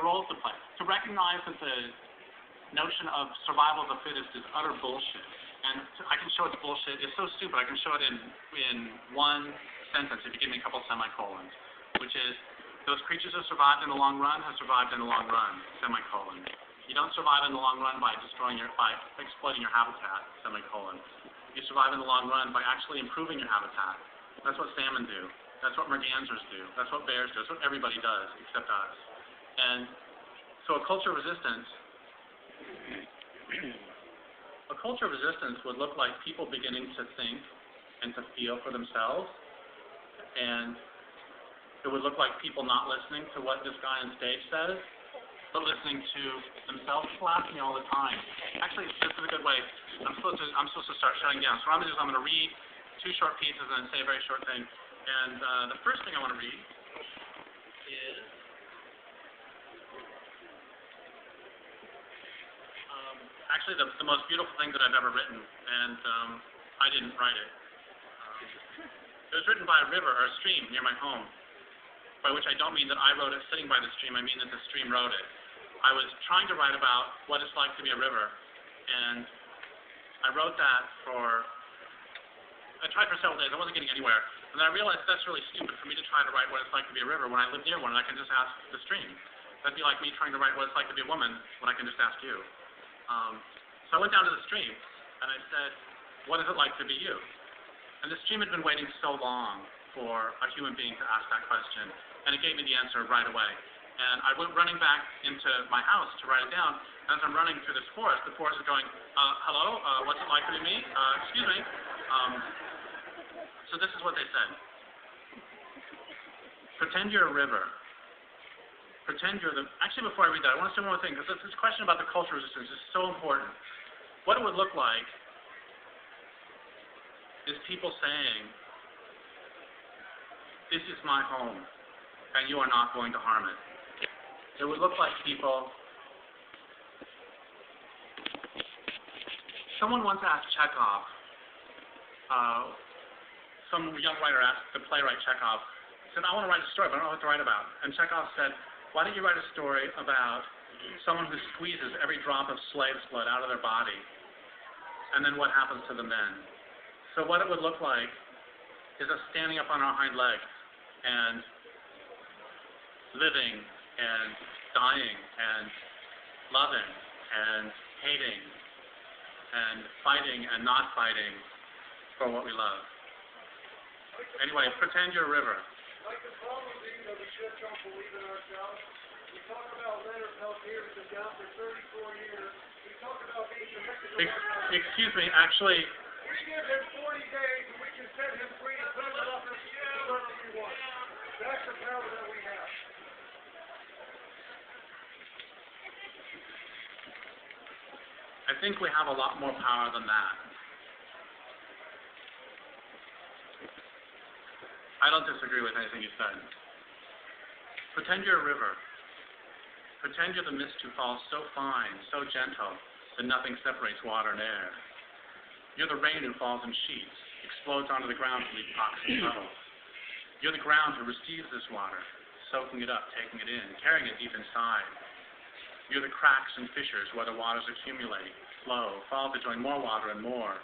roles to play. To recognize that the notion of survival of the fittest is utter bullshit. And I can show it's bullshit. It's so stupid. I can show it in one sentence if you give me a couple semicolons, which is, those creatures who survived in the long run have survived in the long run, semicolon. You don't survive in the long run by exploiting your habitat, semicolon. You survive in the long run by actually improving your habitat. That's what salmon do. That's what mergansers do. That's what bears do. That's what everybody does, except us. And so a culture of resistance would look like people beginning to think and to feel for themselves, and it would look like people not listening to what this guy on stage says, but listening to themselves. People ask me all the time. Actually, this is a good way. I'm supposed to start shutting down. So what I'm going to do is I'm going to read 2 short pieces and then say a very short thing. And the first thing I want to read is actually the most beautiful thing that I've ever written, and I didn't write it. It was written by a river or a stream near my home, by which I don't mean that I wrote it sitting by the stream. I mean that the stream wrote it. I was trying to write about what it's like to be a river, and I wrote that I tried for several days. I wasn't getting anywhere. And then I realized that's really stupid for me to try to write what it's like to be a river when I live near one and I can just ask the stream. That'd be like me trying to write what it's like to be a woman when I can just ask you. So I went down to the stream and I said, what is it like to be you? And the stream had been waiting so long for a human being to ask that question, and it gave me the answer right away. And I went running back into my house to write it down. As I'm running through this forest, the forest is going, hello, what's it like to be me? Excuse me. So this is what they said. Pretend you're a river. Pretend you're actually, before I read that, I want to say one more thing, because this question about the cultural resistance is so important. What it would look like is people saying, this is my home, and you are not going to harm it. It would look like people... Someone once asked Chekhov, some young writer asked the playwright Chekhov, said, I want to write a story, but I don't know what to write about. And Chekhov said, why don't you write a story about someone who squeezes every drop of slave's blood out of their body, and then what happens to the men? So what it would look like is us standing up on our hind legs and living and dying and loving and hating and fighting and not fighting for what we love. Anyway, pretend you're a river. Like the problem being that we just don't believe in ourselves. We talk about Leonard Peltier who's been down for 34 years. We talk about being convicted of... Excuse me, actually... We give him 40 days and we can set him free and put him up as whatever we want. That's the power that we have. I think we have a lot more power than that. I don't disagree with anything you said. Pretend you're a river. Pretend you're the mist who falls so fine, so gentle, that nothing separates water and air. You're the rain who falls in sheets, explodes onto the ground to leave toxic puddles. You're the ground who receives this water, soaking it up, taking it in, carrying it deep inside. You're the cracks and fissures where the waters accumulate, flow, fall to join more water and more.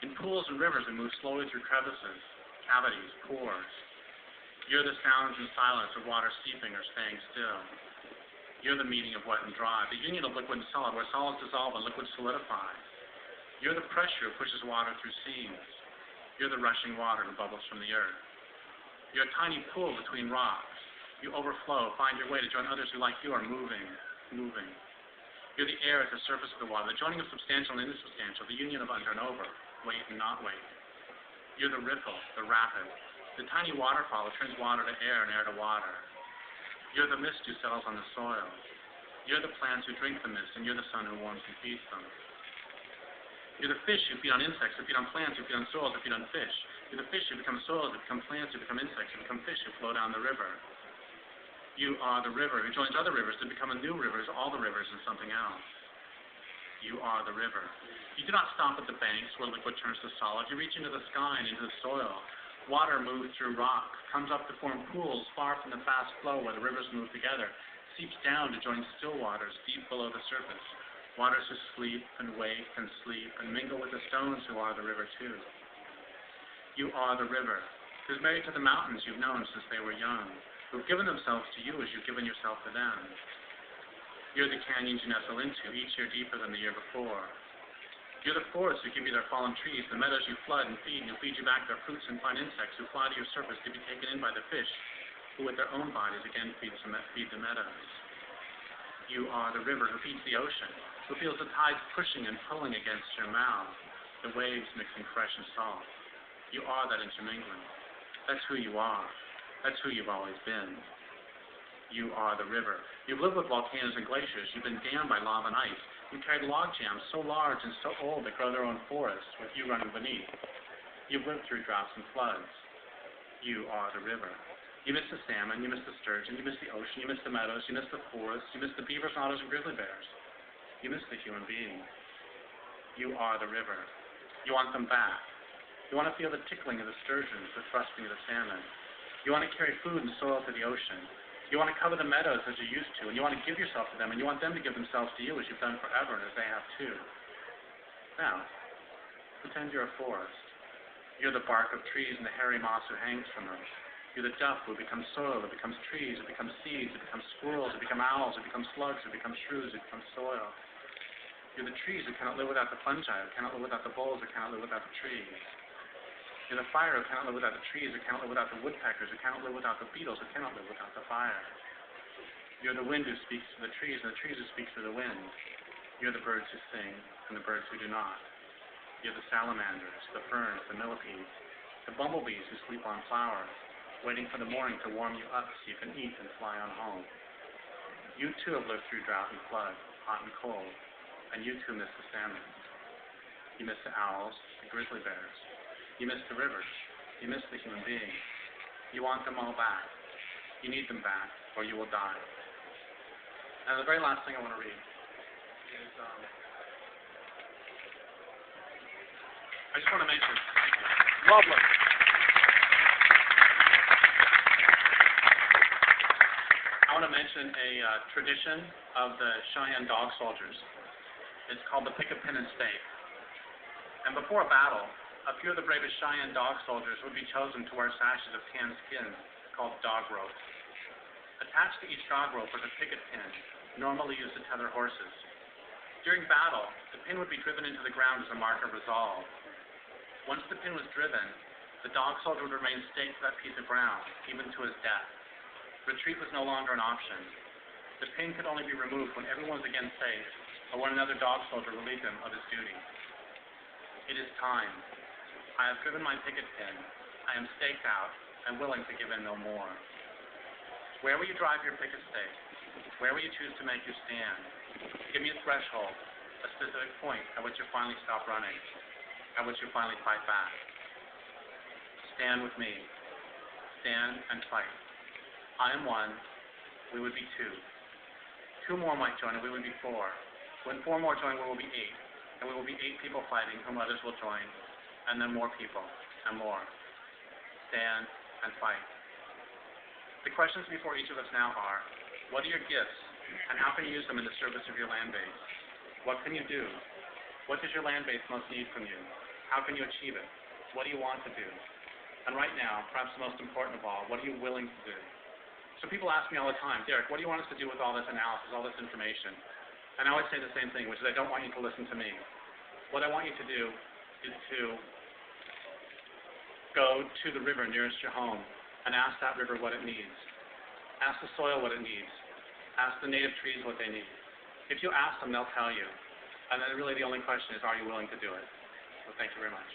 In pools and rivers we move slowly through crevices, cavities, pores. You're the sounds and silence of water seeping or staying still. You're the meeting of wet and dry, the union of liquid and solid, where solids dissolve and liquids solidify. You're the pressure who pushes water through seams. You're the rushing water who bubbles from the earth. You're a tiny pool between rocks. You overflow, find your way to join others who, like you, are moving. You're the air at the surface of the water, the joining of substantial and insubstantial, the union of under and over, weight and not weight. You're the ripple, the rapid, the tiny waterfall that turns water to air and air to water. You're the mist who settles on the soil. You're the plants who drink the mist, and you're the sun who warms and feeds them. You're the fish who feed on insects, who feed on plants, who feed on soils, who feed on fish. You're the fish who become soils, who become plants, who become insects, who become fish, who flow down the river. You are the river who joins other rivers to become a new river, all the rivers and something else. You are the river. You do not stop at the banks where liquid turns to solid. You reach into the sky and into the soil. Water moves through rock, comes up to form pools far from the fast flow where the rivers move together. seeps down to join still waters deep below the surface, waters who sleep and wake and sleep and mingle with the stones who are the river too. You are the river, who's married to the mountains you've known since they were young, who've given themselves to you as you've given yourself to them. You're the canyons you nestle into, each year deeper than the year before. You're the forests who give you their fallen trees, the meadows you flood and feed, and who feed you back their fruits and fine insects, who fly to your surface to be taken in by the fish, who with their own bodies again feed the meadows. You are the river who feeds the ocean, who feels the tides pushing and pulling against your mouth, the waves mixing fresh and salt. You are that intermingling. That's who you are. That's who you've always been. You are the river. You've lived with volcanoes and glaciers. You've been dammed by lava and ice. You've carried log jams so large and so old they grow their own forests, with you running beneath. You've lived through droughts and floods. You are the river. You miss the salmon, you miss the sturgeon, you miss the ocean, you miss the meadows, you miss the forests, you miss the beavers, otters, and grizzly bears. You miss the human being. You are the river. You want them back. You want to feel the tickling of the sturgeons, the thrusting of the salmon. You want to carry food and soil to the ocean. You want to cover the meadows as you used to, and you want to give yourself to them, and you want them to give themselves to you as you've done forever and as they have too. Now, pretend you're a forest. You're the bark of trees and the hairy moss who hangs from them. You're the duff who becomes soil, who becomes trees, who becomes seeds, who becomes squirrels, who become owls, who become slugs, who become shrews, who become soil. You're the trees who cannot live without the fungi, who cannot live without the bulls, who cannot live without the trees. You're the fire who cannot live without the trees, who cannot live without the woodpeckers, who cannot live without the beetles, who cannot live without the fire. You're the wind who speaks to the trees, and the trees who speak to the wind. You're the birds who sing, and the birds who do not. You're the salamanders, the ferns, the millipedes, the bumblebees who sleep on flowers, waiting for the morning to warm you up so you can eat and fly on home. You too have lived through drought and flood, hot and cold, and you too miss the salmon. You miss the owls, the grizzly bears. You miss the rivers. You miss the human being. You want them all back. You need them back, or you will die. And the very last thing I want to read is, I just want to mention. Lovely. I want to mention a tradition of the Cheyenne dog soldiers. It's called the pick a pin and stake. And before a battle, a few of the bravest Cheyenne dog soldiers would be chosen to wear sashes of tanned skin called dog ropes. Attached to each dog rope was a picket pin, normally used to tether horses. During battle, the pin would be driven into the ground as a mark of resolve. Once the pin was driven, the dog soldier would remain staked to that piece of ground, even to his death. Retreat was no longer an option. The pin could only be removed when everyone was again safe, or when another dog soldier relieved him of his duty. It is time. I have driven my picket pin. I am staked out and willing to give in no more. Where will you drive your picket stake? Where will you choose to make your stand? Give me a threshold, a specific point at which you finally stop running, at which you finally fight back. Stand with me. Stand and fight. I am one. We would be two. Two more might join, and we would be four. When four more join, we will be eight. And we will be 8 people fighting, whom others will join, and then more people, and more. Stand and fight. The questions before each of us now are, what are your gifts, and how can you use them in the service of your land base? What can you do? What does your land base most need from you? How can you achieve it? What do you want to do? And right now, perhaps the most important of all, what are you willing to do? So people ask me all the time, Derrick, what do you want us to do with all this analysis, all this information? And I always say the same thing, which is I don't want you to listen to me. What I want you to do is to go to the river nearest your home and ask that river what it needs. Ask the soil what it needs. Ask the native trees what they need. If you ask them, they'll tell you. And then really the only question is, are you willing to do it? So thank you very much.